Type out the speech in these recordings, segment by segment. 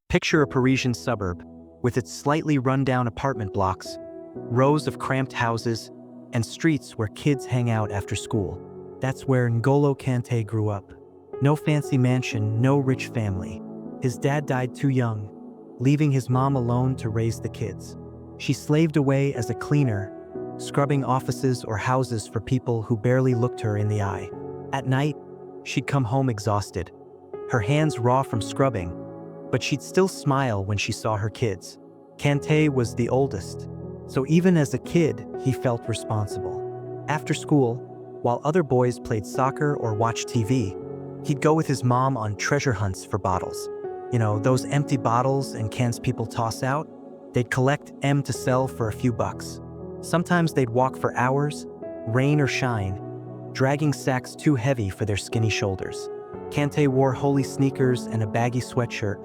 Picture a Parisian suburb, with its slightly run-down apartment blocks, rows of cramped houses, and streets where kids hang out after school. That's where N'Golo Kanté grew up. No fancy mansion, no rich family. His dad died too young, leaving his mom alone to raise the kids. She slaved away as a cleaner, scrubbing offices or houses for people who barely looked her in the eye. At night, she'd come home exhausted, her hands raw from scrubbing, but she'd still smile when she saw her kids. Kanté was the oldest, so even as a kid, he felt responsible. After school, while other boys played soccer or watched TV, he'd go with his mom on treasure hunts for bottles. You know, those empty bottles and cans people toss out? They'd collect them to sell for a few bucks. Sometimes they'd walk for hours, rain or shine, dragging sacks too heavy for their skinny shoulders. Kanté wore holey sneakers and a baggy sweatshirt,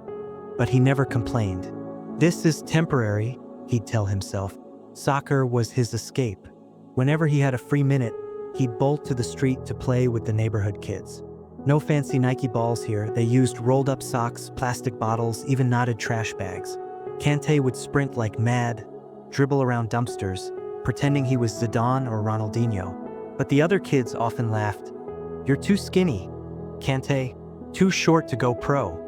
but he never complained. This is temporary, he'd tell himself. Soccer was his escape. Whenever he had a free minute, he'd bolt to the street to play with the neighborhood kids. No fancy Nike balls here. They used rolled-up socks, plastic bottles, even knotted trash bags. Kanté would sprint like mad, dribble around dumpsters, pretending he was Zidane or Ronaldinho. But the other kids often laughed. "You're too skinny, Kanté, too short to go pro."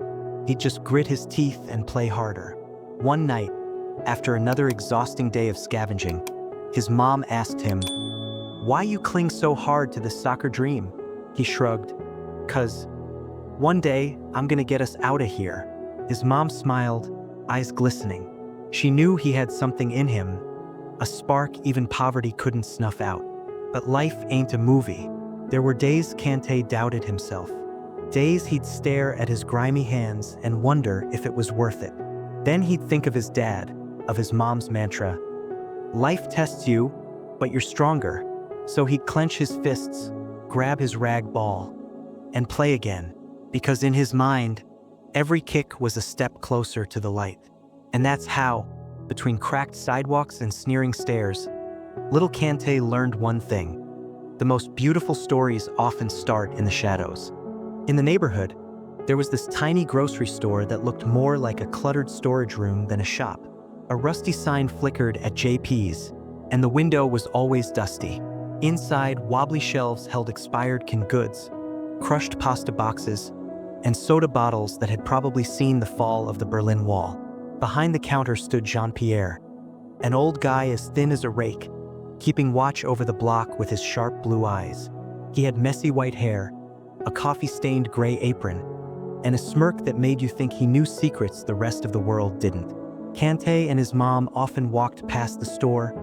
He'd just grit his teeth and play harder. One night, after another exhausting day of scavenging, his mom asked him, "Why you cling so hard to this soccer dream?" He shrugged. "'Cause one day I'm gonna get us out of here." His mom smiled, eyes glistening. She knew he had something in him, a spark even poverty couldn't snuff out. But life ain't a movie. There were days Kanté doubted himself. Days he'd stare at his grimy hands and wonder if it was worth it. Then he'd think of his dad, of his mom's mantra, "Life tests you, but you're stronger." So he'd clench his fists, grab his rag ball, and play again, because in his mind, every kick was a step closer to the light. And that's how, between cracked sidewalks and sneering stares, little Kanté learned one thing. The most beautiful stories often start in the shadows. In the neighborhood, there was this tiny grocery store that looked more like a cluttered storage room than a shop. A rusty sign flickered at JP's, and the window was always dusty. Inside, wobbly shelves held expired canned goods, crushed pasta boxes, and soda bottles that had probably seen the fall of the Berlin Wall. Behind the counter stood Jean-Pierre, an old guy as thin as a rake, keeping watch over the block with his sharp blue eyes. He had messy white hair, a coffee-stained gray apron, and a smirk that made you think he knew secrets the rest of the world didn't. Kanté and his mom often walked past the store,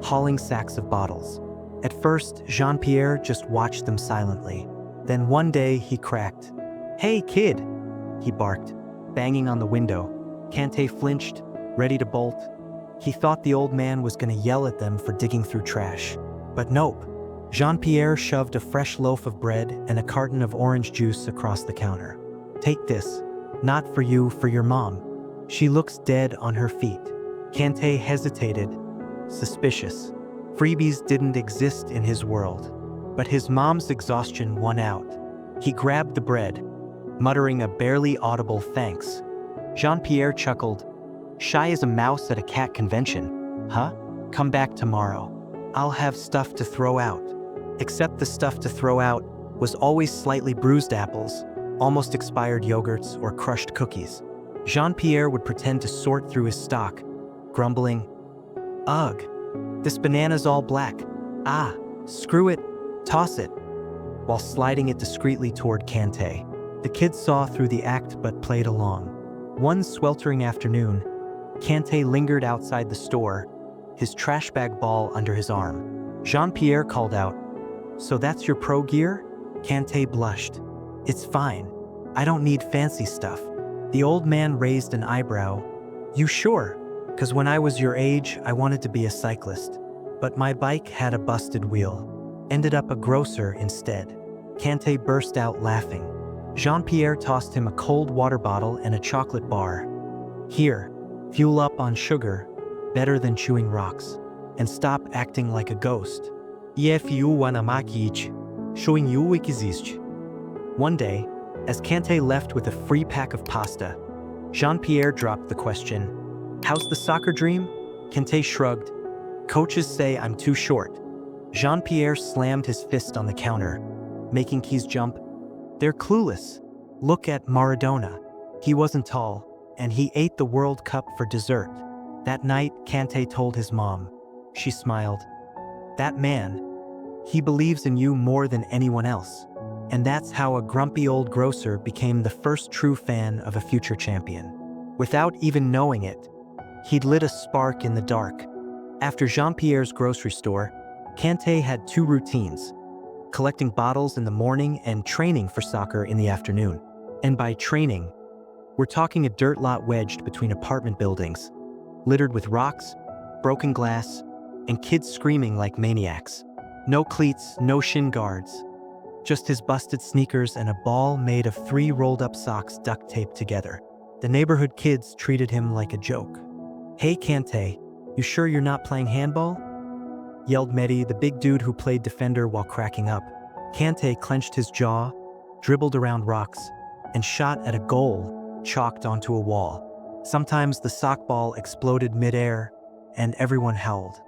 hauling sacks of bottles. At first, Jean-Pierre just watched them silently. Then one day he cracked. "Hey, kid," he barked, banging on the window. Kanté flinched, ready to bolt. He thought the old man was gonna yell at them for digging through trash. But nope. Jean-Pierre shoved a fresh loaf of bread and a carton of orange juice across the counter. "Take this. Not for you, for your mom. She looks dead on her feet." Kanté hesitated, suspicious. Freebies didn't exist in his world. But his mom's exhaustion won out. He grabbed the bread, muttering a barely audible thanks. Jean-Pierre chuckled. "Shy as a mouse at a cat convention, huh? Come back tomorrow. I'll have stuff to throw out." Except the stuff to throw out was always slightly bruised apples, almost expired yogurts, or crushed cookies. Jean-Pierre would pretend to sort through his stock, grumbling, "Ugh, this banana's all black. Ah, screw it, toss it," while sliding it discreetly toward Kanté. The kids saw through the act but played along. One sweltering afternoon, Kanté lingered outside the store, his trash bag ball under his arm. Jean-Pierre called out, "So that's your pro gear?" Kanté blushed. "It's fine. I don't need fancy stuff." The old man raised an eyebrow. "You sure? 'Cause when I was your age, I wanted to be a cyclist. But my bike had a busted wheel. Ended up a grocer instead." Kanté burst out laughing. Jean-Pierre tossed him a cold water bottle and a chocolate bar. "Here, fuel up on sugar, better than chewing rocks. And stop acting like a ghost. If you wanna makić, showing you wikizist." One day, as Kanté left with a free pack of pasta, Jean-Pierre dropped the question. How's the soccer dream? Kanté shrugged. Coaches say I'm too short. Jean-Pierre slammed his fist on the counter, making Keys jump. They're clueless. Look at Maradona. He wasn't tall, and he ate the World Cup for dessert. That night, Kanté told his mom. She smiled. That man, he believes in you more than anyone else. And that's how a grumpy old grocer became the first true fan of a future champion. Without even knowing it, he'd lit a spark in the dark. After Jean-Pierre's grocery store, Kanté had two routines: collecting bottles in the morning and training for soccer in the afternoon. And by training, we're talking a dirt lot wedged between apartment buildings, littered with rocks, broken glass, and kids screaming like maniacs. No cleats, no shin guards. Just his busted sneakers and a ball made of 3 rolled-up socks duct taped together. The neighborhood kids treated him like a joke. Hey Kanté, you sure you're not playing handball? Yelled Mehdi, the big dude who played defender, while cracking up. Kanté clenched his jaw, dribbled around rocks, and shot at a goal chalked onto a wall. Sometimes the sock ball exploded midair, and everyone howled.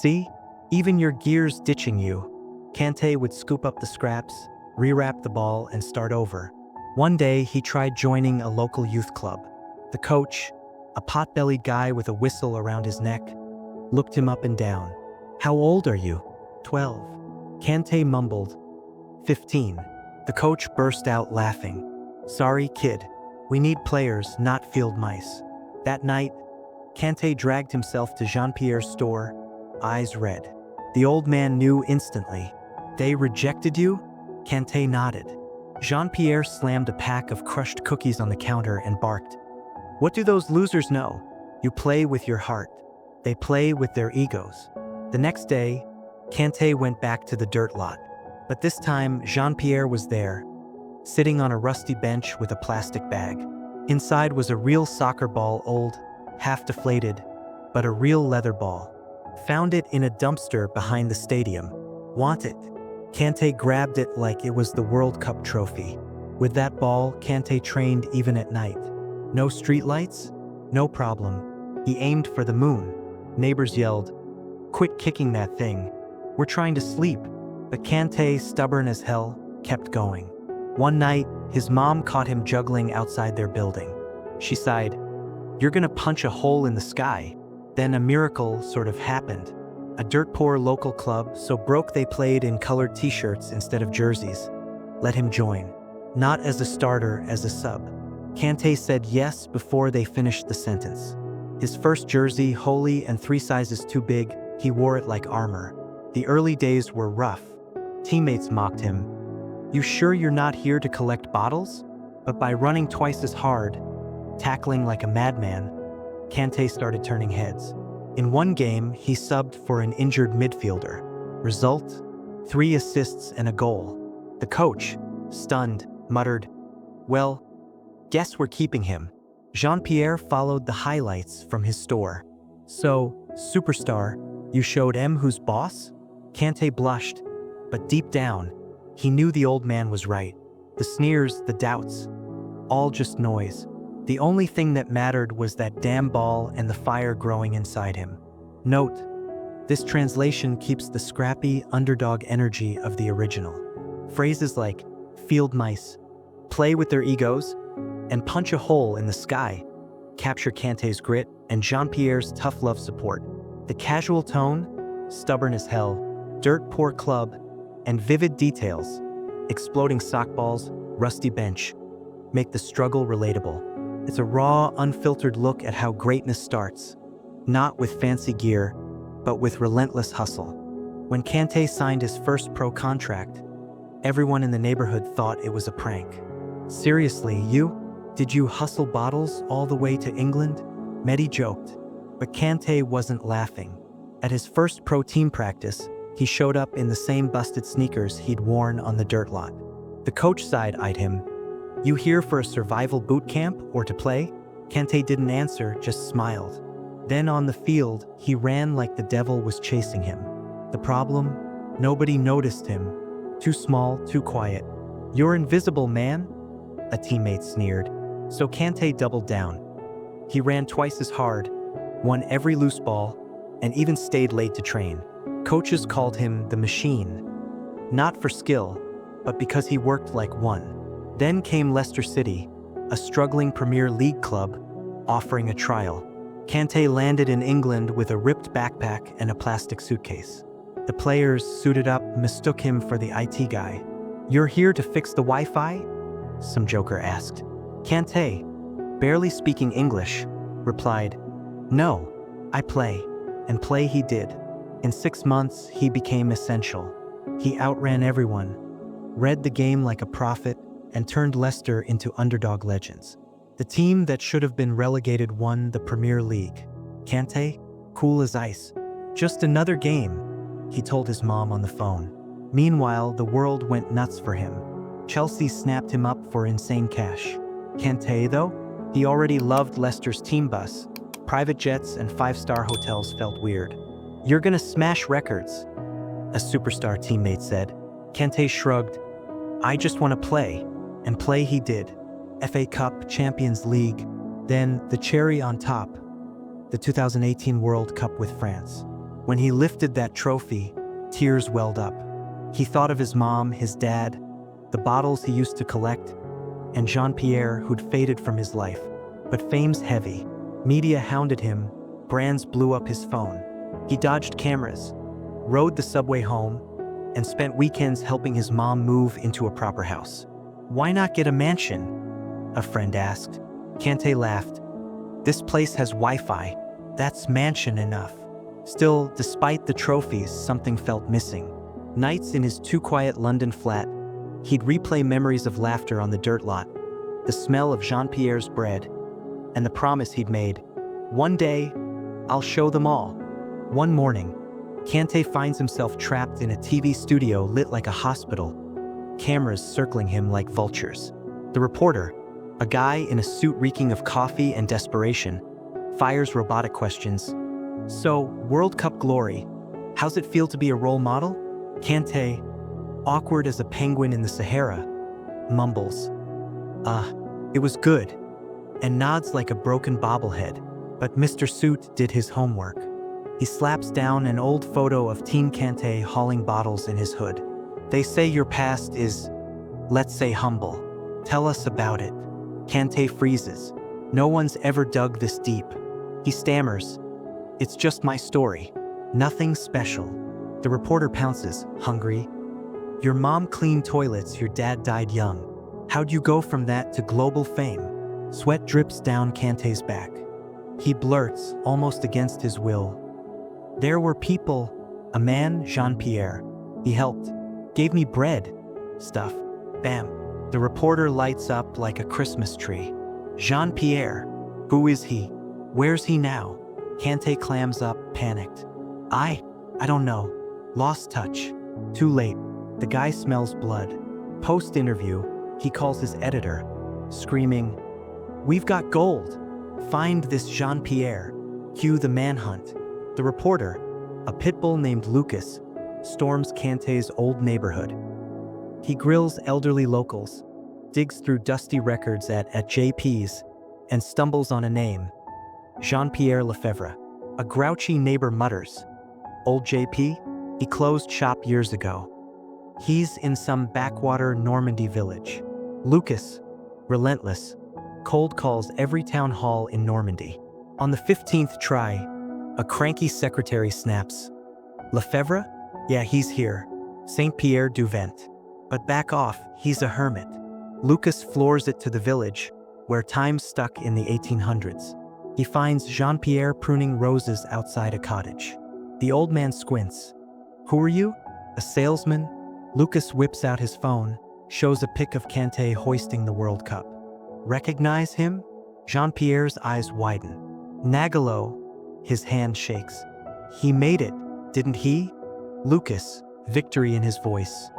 See? Even your gear's ditching you. Kanté would scoop up the scraps, rewrap the ball, and start over. One day, he tried joining a local youth club. The coach, a pot-bellied guy with a whistle around his neck, looked him up and down. How old are you? 12. Kanté mumbled. 15. The coach burst out laughing. Sorry, kid. We need players, not field mice. That night, Kanté dragged himself to Jean-Pierre's store, eyes red. The old man knew instantly. They rejected you? Kanté nodded. Jean-Pierre slammed a pack of crushed cookies on the counter and barked. What do those losers know? You play with your heart. They play with their egos. The next day, Kanté went back to the dirt lot. But this time, Jean-Pierre was there, sitting on a rusty bench with a plastic bag. Inside was a real soccer ball, old, half deflated, but a real leather ball. Found it in a dumpster behind the stadium. Want it? Kanté grabbed it like it was the World Cup trophy. With that ball, Kanté trained even at night. No streetlights? No problem. He aimed for the moon. Neighbors yelled, "Quit kicking that thing. We're trying to sleep." But Kanté, stubborn as hell, kept going. One night, his mom caught him juggling outside their building. She sighed, "You're gonna punch a hole in the sky." Then a miracle sort of happened. A dirt-poor local club, so broke they played in colored t-shirts instead of jerseys, let him join. Not as a starter, as a sub. Kanté said yes before they finished the sentence. His first jersey, holey and 3 sizes too big, he wore it like armor. The early days were rough. Teammates mocked him. You sure you're not here to collect bottles? But by running twice as hard, tackling like a madman, Kanté started turning heads. In one game, he subbed for an injured midfielder. Result? 3 assists and a goal. The coach, stunned, muttered, "Well, guess we're keeping him." Jean-Pierre followed the highlights from his store. "So, superstar, you showed him who's boss?" Kanté blushed, but deep down, he knew the old man was right. The sneers, the doubts, all just noise. The only thing that mattered was that damn ball and the fire growing inside him. Note, this translation keeps the scrappy, underdog energy of the original. Phrases like field mice, play with their egos, and punch a hole in the sky capture Kanté's grit and Jean-Pierre's tough love support. The casual tone, stubborn as hell, dirt-poor club, and vivid details, exploding sock balls, rusty bench, make the struggle relatable. It's a raw, unfiltered look at how greatness starts, not with fancy gear, but with relentless hustle. When Kanté signed his first pro contract, everyone in the neighborhood thought it was a prank. Seriously, you? Did you hustle bottles all the way to England? Mehdi joked, but Kanté wasn't laughing. At his first pro team practice, he showed up in the same busted sneakers he'd worn on the dirt lot. The coach side-eyed him. You here for a survival boot camp or to play? Kanté didn't answer, just smiled. Then on the field, he ran like the devil was chasing him. The problem? Nobody noticed him. Too small, too quiet. You're invisible, man, a teammate sneered. So Kanté doubled down. He ran twice as hard, won every loose ball, and even stayed late to train. Coaches called him the machine, not for skill, but because he worked like one. Then came Leicester City, a struggling Premier League club, offering a trial. Kanté landed in England with a ripped backpack and a plastic suitcase. The players, suited up, mistook him for the IT guy. "You're here to fix the Wi-Fi?" some joker asked. Kanté, barely speaking English, replied, "No, I play." And play he did. In 6 months, he became essential. He outran everyone, read the game like a prophet, and turned Leicester into underdog legends. The team that should have been relegated won the Premier League. Kanté, cool as ice. "Just another game," he told his mom on the phone. Meanwhile, the world went nuts for him. Chelsea snapped him up for insane cash. Kanté, though, he already loved Leicester's team bus. Private jets and 5-star hotels felt weird. "You're gonna smash records," a superstar teammate said. Kanté shrugged. "I just want to play," and play he did. FA Cup, Champions League, then the cherry on top, the 2018 World Cup with France. When he lifted that trophy, tears welled up. He thought of his mom, his dad, the bottles he used to collect, and Jean-Pierre, who'd faded from his life. But fame's heavy. Media hounded him, brands blew up his phone. He dodged cameras, rode the subway home, and spent weekends helping his mom move into a proper house. "Why not get a mansion?" a friend asked. Kanté laughed. "This place has Wi-Fi. That's mansion enough." Still, despite the trophies, something felt missing. Nights in his too-quiet London flat, he'd replay memories of laughter on the dirt lot, the smell of Jean-Pierre's bread, and the promise he'd made, "One day, I'll show them all." One morning, Kanté finds himself trapped in a TV studio lit like a hospital, cameras circling him like vultures. The reporter, a guy in a suit reeking of coffee and desperation, fires robotic questions. "So, World Cup glory, how's it feel to be a role model?" Kanté, awkward as a penguin in the Sahara, mumbles, It was good," and nods like a broken bobblehead. But Mr. Suit did his homework. He slaps down an old photo of Teen Kanté hauling bottles in his hood. "They say your past is, let's say, humble. Tell us about it." Kanté freezes. No one's ever dug this deep. He stammers, "It's just my story. Nothing special." The reporter pounces, hungry. "Your mom cleaned toilets, your dad died young. How'd you go from that to global fame?" Sweat drips down Kanté's back. He blurts, almost against his will, "There were people, a man, Jean-Pierre. He helped, gave me bread, stuff." Bam. The reporter lights up like a Christmas tree. "Jean-Pierre, who is he? Where's he now?" Kanté clams up, panicked. I don't know. Lost touch. Too late. The guy smells blood. Post-interview, he calls his editor, screaming, "We've got gold. Find this Jean-Pierre." Cue the manhunt. The reporter, a pit bull named Lucas, storms Kanté's old neighborhood. He grills elderly locals, digs through dusty records at JP's, and stumbles on a name, Jean-Pierre Lefebvre. A grouchy neighbor mutters, "Old JP? He closed shop years ago. He's in some backwater Normandy village." Lucas, relentless, cold calls every town hall in Normandy. On the 15th try, a cranky secretary snaps, "Lefebvre? Yeah, he's here. Saint Pierre du Vent. But back off, he's a hermit." Lucas floors it to the village, where time's stuck in the 1800s. He finds Jean-Pierre pruning roses outside a cottage. The old man squints. "Who are you? A salesman?" Lucas whips out his phone, shows a pic of Kanté hoisting the World Cup. "Recognize him?" Jean-Pierre's eyes widen. "N'Golo," his hand shakes. "He made it, didn't he?" Lucas, victory in his voice.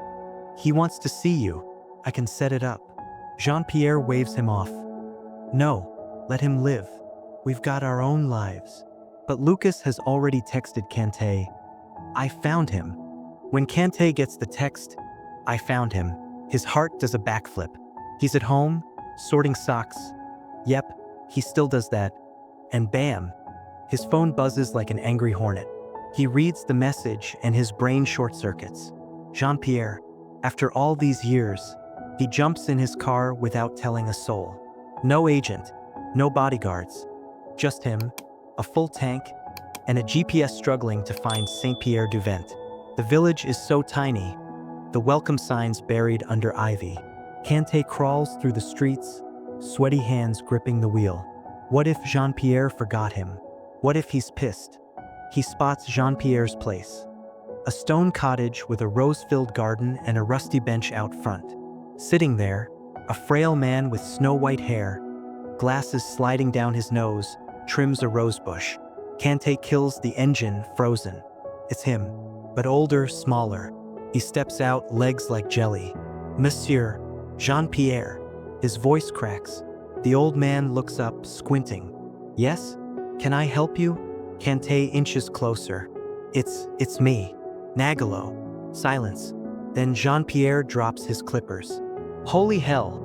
"He wants to see you. I can set it up." Jean-Pierre waves him off. "No, let him live. We've got our own lives." But Lucas has already texted Kanté, "I found him." When Kanté gets the text, "I found him," his heart does a backflip. He's at home, sorting socks. Yep, he still does that. And bam, his phone buzzes like an angry hornet. He reads the message and his brain short-circuits. Jean-Pierre, after all these years, he jumps in his car without telling a soul. No agent, no bodyguards, just him, a full tank, and a GPS struggling to find Saint-Pierre-du-Vent. The village is so tiny, the welcome signs buried under ivy. Kanté crawls through the streets, sweaty hands gripping the wheel. What if Jean-Pierre forgot him? What if he's pissed? He spots Jean-Pierre's place. A stone cottage with a rose-filled garden and a rusty bench out front. Sitting there, a frail man with snow-white hair, glasses sliding down his nose, trims a rosebush. Kanté kills the engine, frozen. It's him, but older, smaller. He steps out, legs like jelly. Monsieur, Jean-Pierre. His voice cracks. The old man looks up, squinting. Yes? Can I help you? Kanté inches closer. It's me. N'Golo. Silence. Then Jean-Pierre drops his clippers. Holy hell.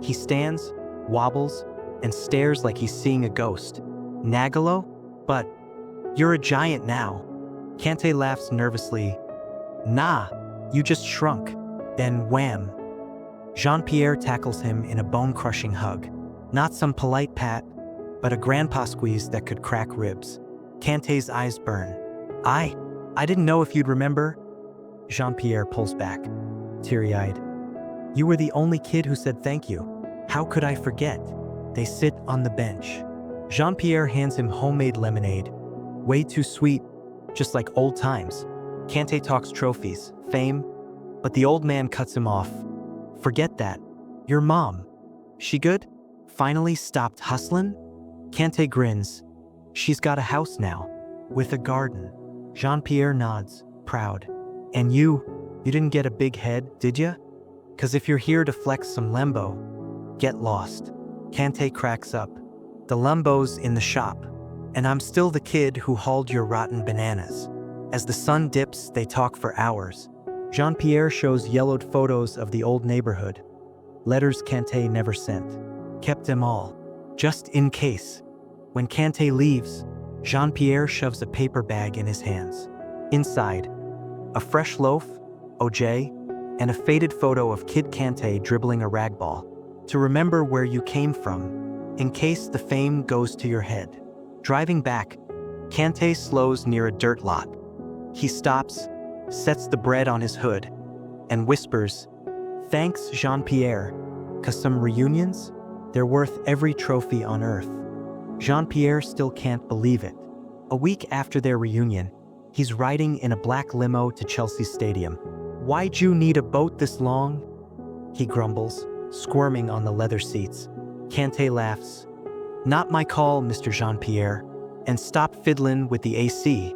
He stands, wobbles, and stares like he's seeing a ghost. N'Golo? But you're a giant now. Kanté laughs nervously. Nah, you just shrunk. Then wham. Jean-Pierre tackles him in a bone-crushing hug. Not some polite pat, but a grandpa squeeze that could crack ribs. Kanté's eyes burn. I didn't know if you'd remember. Jean-Pierre pulls back, teary-eyed. You were the only kid who said thank you. How could I forget? They sit on the bench. Jean-Pierre hands him homemade lemonade. Way too sweet, just like old times. Kanté talks trophies, fame, but the old man cuts him off. Forget that. Your mom. She good? Finally stopped hustlin'? Kanté grins. She's got a house now, with a garden. Jean-Pierre nods, proud. And you didn't get a big head, did ya? 'Cause if you're here to flex some lembo, get lost. Kanté cracks up. The lembo's in the shop, and I'm still the kid who hauled your rotten bananas. As the sun dips, they talk for hours. Jean-Pierre shows yellowed photos of the old neighborhood. Letters Kanté never sent. Kept them all, just in case. When Kanté leaves, Jean-Pierre shoves a paper bag in his hands. Inside, a fresh loaf, OJ, and a faded photo of Kid Kanté dribbling a ragball. To remember where you came from, in case the fame goes to your head. Driving back, Kanté slows near a dirt lot. He stops, sets the bread on his hood, and whispers, "Thanks, Jean-Pierre, 'cause some reunions, they're worth every trophy on earth." Jean-Pierre still can't believe it. A week after their reunion, he's riding in a black limo to Chelsea Stadium. "Why'd you need a boat this long?" he grumbles, squirming on the leather seats. Kanté laughs. "Not my call, Mr. Jean-Pierre, and stop fiddling with the AC.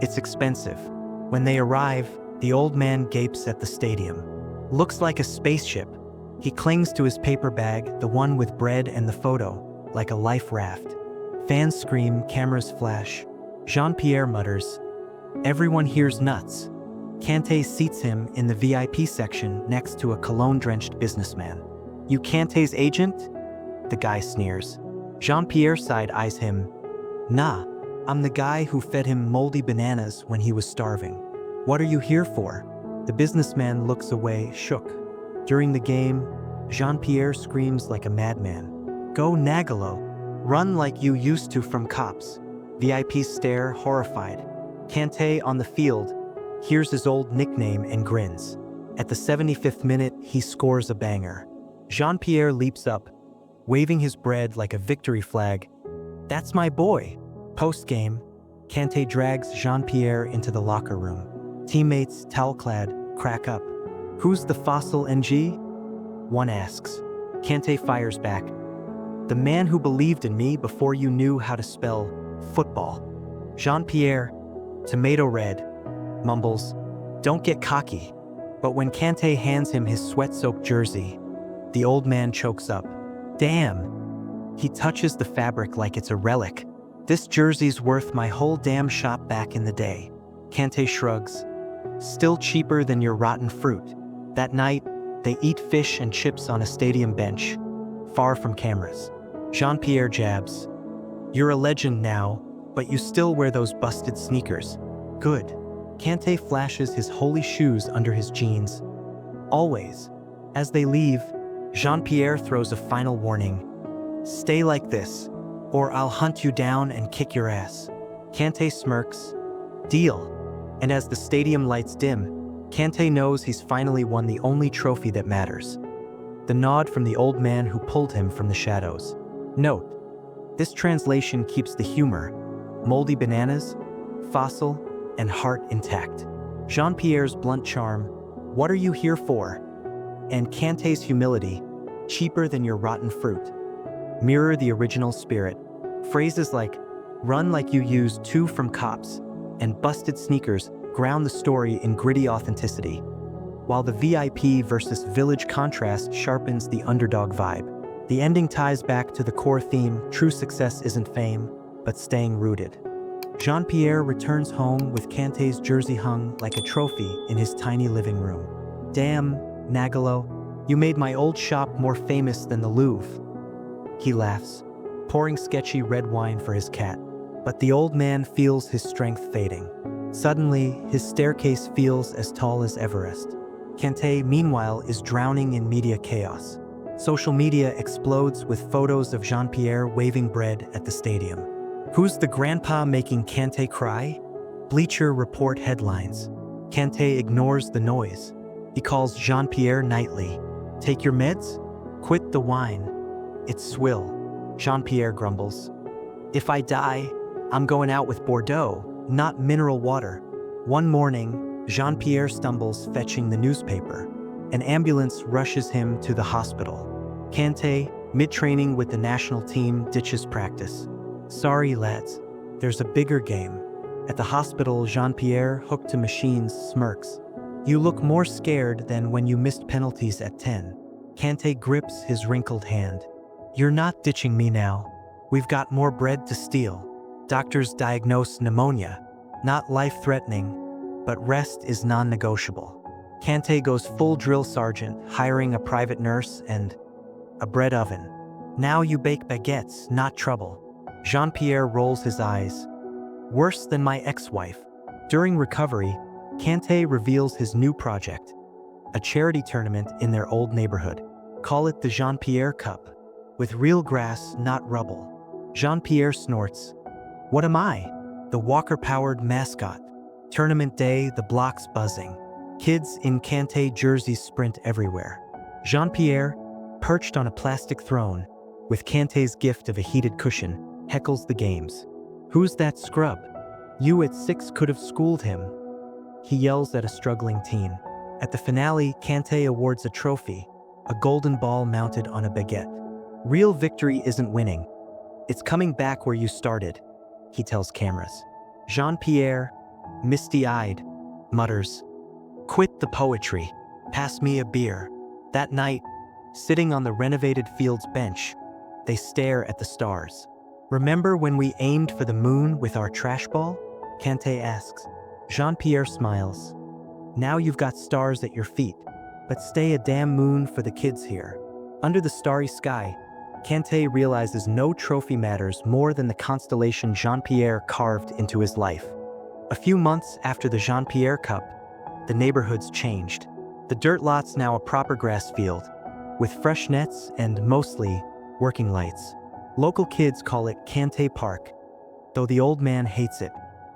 It's expensive." When they arrive, the old man gapes at the stadium. Looks like a spaceship. He clings to his paper bag, the one with bread and the photo, like a life raft. Fans scream, cameras flash. Jean-Pierre mutters. Everyone hears nuts. Kanté seats him in the VIP section next to a cologne-drenched businessman. "You Kanté's agent?" The guy sneers. Jean-Pierre side-eyes him. "Nah, I'm the guy who fed him moldy bananas when he was starving." "What are you here for?" The businessman looks away, shook. During the game, Jean-Pierre screams like a madman. "Go N'Golo! Run like you used to from cops." VIPs stare, horrified. Kanté on the field hears his old nickname and grins. At the 75th minute, he scores a banger. Jean-Pierre leaps up, waving his bread like a victory flag. "That's my boy." Post-game, Kanté drags Jean-Pierre into the locker room. Teammates, towel-clad, crack up. "Who's the fossil NG?" one asks. Kanté fires back. "The man who believed in me before you knew how to spell football." Jean-Pierre, tomato red, mumbles, "Don't get cocky." But when Kanté hands him his sweat-soaked jersey, the old man chokes up. "Damn." He touches the fabric like it's a relic. "This jersey's worth my whole damn shop back in the day." Kanté shrugs. "Still cheaper than your rotten fruit." That night, they eat fish and chips on a stadium bench, far from cameras. Jean-Pierre jabs. You're a legend now, but you still wear those busted sneakers. Good. Kanté flashes his holy shoes under his jeans. Always. As they leave, Jean-Pierre throws a final warning. Stay like this, or I'll hunt you down and kick your ass. Kanté smirks. Deal. And as the stadium lights dim, Kanté knows he's finally won the only trophy that matters. The nod from the old man who pulled him from the shadows. Note: this translation keeps the humor, moldy bananas, fossil, and heart intact. Jean-Pierre's blunt charm, what are you here for? And Kanté's humility, cheaper than your rotten fruit. Mirror the original spirit. Phrases like, run like you used two from cops, and busted sneakers ground the story in gritty authenticity, while the VIP versus village contrast sharpens the underdog vibe. The ending ties back to the core theme, true success isn't fame, but staying rooted. Jean-Pierre returns home with Kanté's jersey hung like a trophy in his tiny living room. Damn, N'Golo, you made my old shop more famous than the Louvre. He laughs, pouring sketchy red wine for his cat. But the old man feels his strength fading. Suddenly, his staircase feels as tall as Everest. Kanté, meanwhile, is drowning in media chaos. Social media explodes with photos of Jean-Pierre waving bread at the stadium. Who's the grandpa making Kanté cry? Bleacher Report headlines. Kanté ignores the noise. He calls Jean-Pierre nightly. Take your meds? Quit the wine. It's swill. Jean-Pierre grumbles. If I die, I'm going out with Bordeaux, not mineral water. One morning, Jean-Pierre stumbles fetching the newspaper. An ambulance rushes him to the hospital. Kanté, mid-training with the national team, ditches practice. Sorry, lads, there's a bigger game. At the hospital, Jean-Pierre, hooked to machines, smirks. You look more scared than when you missed penalties at 10. Kanté grips his wrinkled hand. You're not ditching me now. We've got more bread to steal. Doctors diagnose pneumonia, not life-threatening, but rest is non-negotiable. Kanté goes full drill sergeant, hiring a private nurse and a bread oven. Now you bake baguettes, not trouble. Jean-Pierre rolls his eyes. Worse than my ex-wife. During recovery, Kanté reveals his new project, a charity tournament in their old neighborhood. Call it the Jean-Pierre Cup, with real grass, not rubble. Jean-Pierre snorts. What am I? The Walker-powered mascot. Tournament day, the block's buzzing. Kids in Kanté jerseys sprint everywhere. Jean-Pierre, perched on a plastic throne, with Kanté's gift of a heated cushion, heckles the games. Who's that scrub? You at 6 could have schooled him. He yells at a struggling teen. At the finale, Kanté awards a trophy, a golden ball mounted on a baguette. Real victory isn't winning. It's coming back where you started, he tells cameras. Jean-Pierre, misty-eyed, mutters, quit the poetry, pass me a beer. That night, sitting on the renovated field's bench, they stare at the stars. Remember when we aimed for the moon with our trash ball? Kanté asks. Jean-Pierre smiles. Now you've got stars at your feet, but stay a damn moon for the kids here. Under the starry sky, Kanté realizes no trophy matters more than the constellation Jean-Pierre carved into his life. A few months after the Jean-Pierre Cup, the neighborhood's changed. The dirt lot's now a proper grass field, with fresh nets and, mostly, working lights. Local kids call it Kanté Park, though the old man hates it.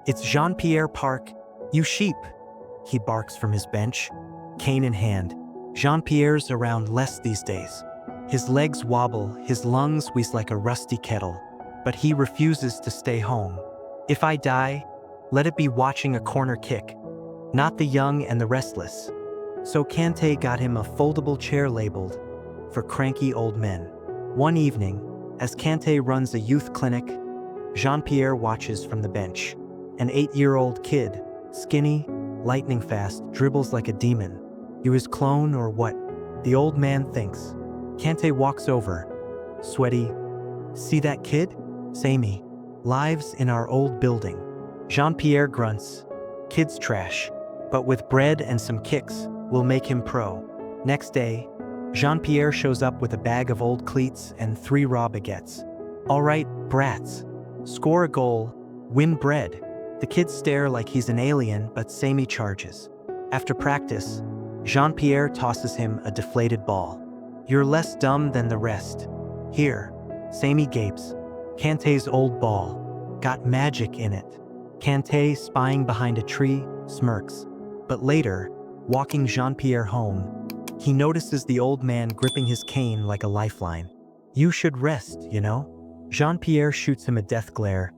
It's Jean-Pierre Park, you sheep, he barks from his bench, cane in hand. Jean-Pierre's around less these days. His legs wobble, his lungs wheeze like a rusty kettle, but he refuses to stay home. If I die, let it be watching a corner kick, not the young and the restless. So Kanté got him a foldable chair labeled, for cranky old men. One evening, as Kanté runs a youth clinic, Jean-Pierre watches from the bench. An 8-year-old kid, skinny, lightning fast, dribbles like a demon. You his clone or what? The old man thinks. Kanté walks over, sweaty. See that kid? Samey. Lives in our old building. Jean-Pierre grunts. Kid's trash, but with bread and some kicks, we'll make him pro. Next day, Jean-Pierre shows up with a bag of old cleats and 3 raw baguettes. All right, brats, Score a goal, win bread. The kids stare like he's an alien, but Sammy charges. After practice, Jean-Pierre tosses him a deflated ball. You're less dumb than the rest. Here, Sammy gapes. Kanté's old ball. Got magic in it. Kanté, spying behind a tree, smirks. But later, walking Jean-Pierre home, he notices the old man gripping his cane like a lifeline. You should rest, you know? Jean-Pierre shoots him a death glare.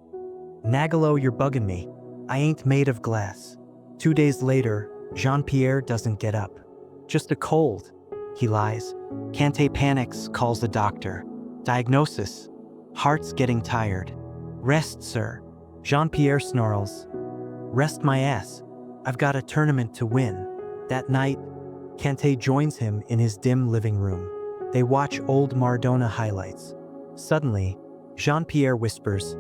N'Golo, you're bugging me. I ain't made of glass. 2 days later, Jean-Pierre doesn't get up. Just a cold, he lies. Kanté panics, calls the doctor. Diagnosis: heart's getting tired. Rest, sir. Jean-Pierre snarls. Rest my ass. I've got a tournament to win. That night, Kanté joins him in his dim living room. They watch old Maradona highlights. Suddenly, Jean-Pierre whispers,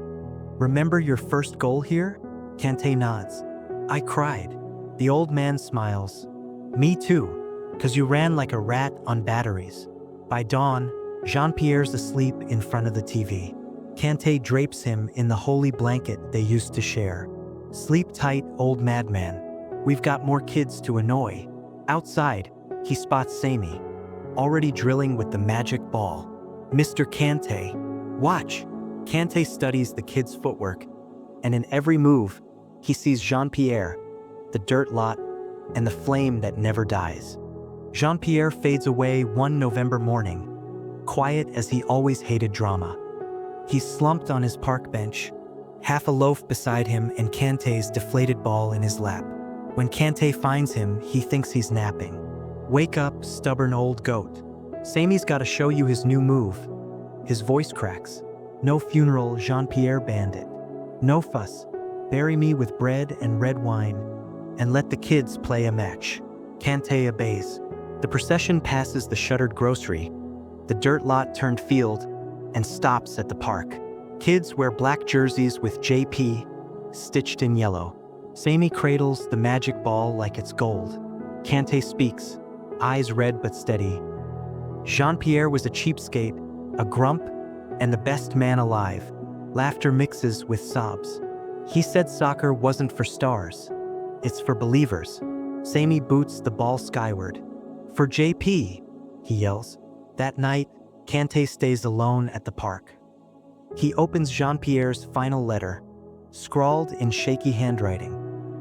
Remember your first goal here? Kanté nods. I cried. The old man smiles. Me too, 'cause you ran like a rat on batteries. By dawn, Jean-Pierre's asleep in front of the TV. Kanté drapes him in the holy blanket they used to share. Sleep tight, old madman. We've got more kids to annoy. Outside, he spots Sammy, already drilling with the magic ball. Mr. Kanté, watch. Kanté studies the kid's footwork, and in every move, he sees Jean-Pierre, the dirt lot, and the flame that never dies. Jean-Pierre fades away one November morning, quiet as he always hated drama. He's slumped on his park bench, half a loaf beside him and Kanté's deflated ball in his lap. When Kanté finds him, he thinks he's napping. Wake up, stubborn old goat. Sammy's gotta show you his new move. His voice cracks. No funeral, Jean-Pierre bandit. No fuss. Bury me with bread and red wine, and let the kids play a match. Kanté obeys. The procession passes the shuttered grocery, the dirt lot turned field, and stops at the park. Kids wear black jerseys with JP stitched in yellow. Sammy cradles the magic ball like it's gold. Kanté speaks, eyes red but steady. Jean-Pierre was a cheapskate, a grump, and the best man alive. Laughter mixes with sobs. He said soccer wasn't for stars. It's for believers. Sammy boots the ball skyward. For JP, he yells. That night, Kanté stays alone at the park. He opens Jean-Pierre's final letter, scrawled in shaky handwriting.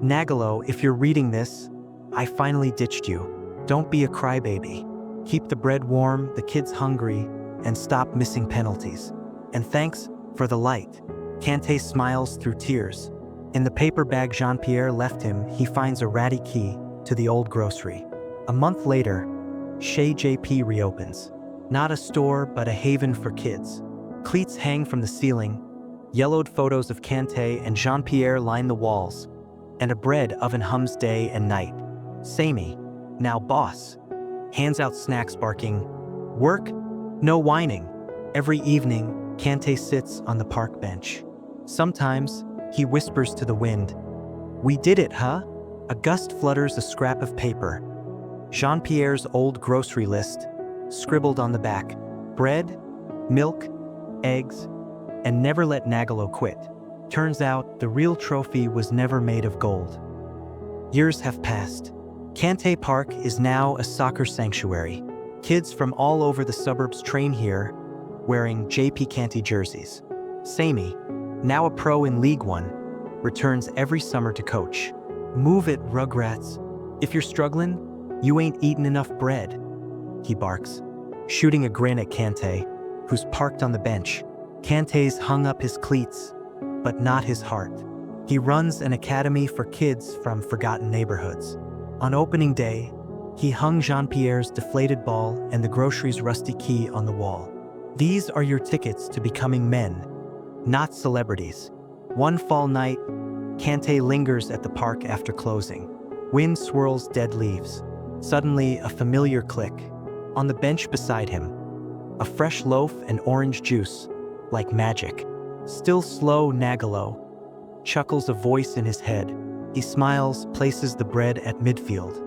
N'Golo, if you're reading this, I finally ditched you. Don't be a crybaby. Keep the bread warm, the kids hungry, and stop missing penalties. And thanks for the light. Kanté smiles through tears. In the paper bag Jean-Pierre left him, he finds a ratty key to the old grocery. A month later, Chez JP reopens. Not a store, but a haven for kids. Cleats hang from the ceiling, yellowed photos of Kanté and Jean-Pierre line the walls, and a bread oven hums day and night. Sammy, now boss, hands out snacks barking, work, no whining. Every evening, Kanté sits on the park bench. Sometimes, he whispers to the wind, We did it, huh? A gust flutters a scrap of paper. Jean-Pierre's old grocery list, scribbled on the back. Bread, milk, eggs, and never let N'Golo quit. Turns out, the real trophy was never made of gold. Years have passed. Kanté Park is now a soccer sanctuary. Kids from all over the suburbs train here, wearing JP Kanté jerseys. Sammy, now a pro in League One, returns every summer to coach. Move it, Rugrats. If you're struggling, you ain't eaten enough bread, he barks, shooting a grin at Kanté, who's parked on the bench. Kanté's hung up his cleats, but not his heart. He runs an academy for kids from forgotten neighborhoods. On opening day, he hung Jean-Pierre's deflated ball and the grocery's rusty key on the wall. These are your tickets to becoming men, not celebrities. One fall night, Kanté lingers at the park after closing. Wind swirls dead leaves. Suddenly, a familiar click. On the bench beside him, a fresh loaf and orange juice, like magic. Still slow, N'Golo, chuckles a voice in his head. He smiles, places the bread at midfield.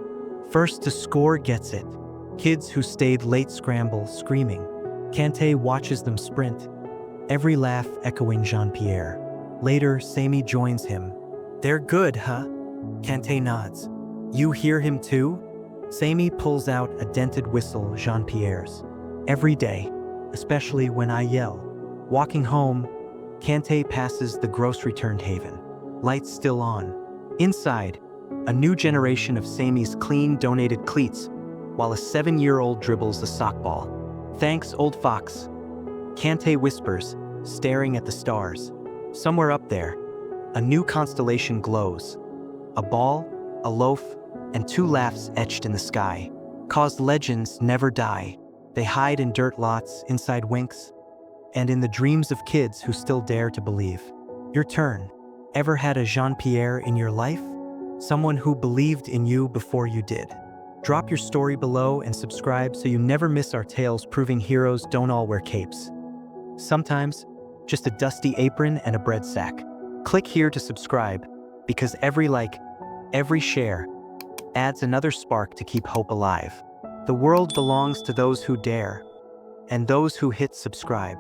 First to score gets it. Kids who stayed late scramble, screaming. Kanté watches them sprint, every laugh echoing Jean-Pierre. Later, Sammy joins him. They're good, huh? Kanté nods. You hear him too? Sammy pulls out a dented whistle, Jean-Pierre's. Every day, especially when I yell. Walking home, Kanté passes the grocery-turned haven. Lights still on. Inside, a new generation of Sammy's clean, donated cleats, while a 7-year-old dribbles a sock ball. Thanks, old fox. Kanté whispers, staring at the stars. Somewhere up there, a new constellation glows. A ball, a loaf, and 2 laughs etched in the sky. Cause legends never die. They hide in dirt lots, inside winks, and in the dreams of kids who still dare to believe. Your turn. Ever had a Jean-Pierre in your life? Someone who believed in you before you did. Drop your story below and subscribe so you never miss our tales proving heroes don't all wear capes. Sometimes, just a dusty apron and a bread sack. Click here to subscribe, because every like, every share, adds another spark to keep hope alive. The world belongs to those who dare, and those who hit subscribe.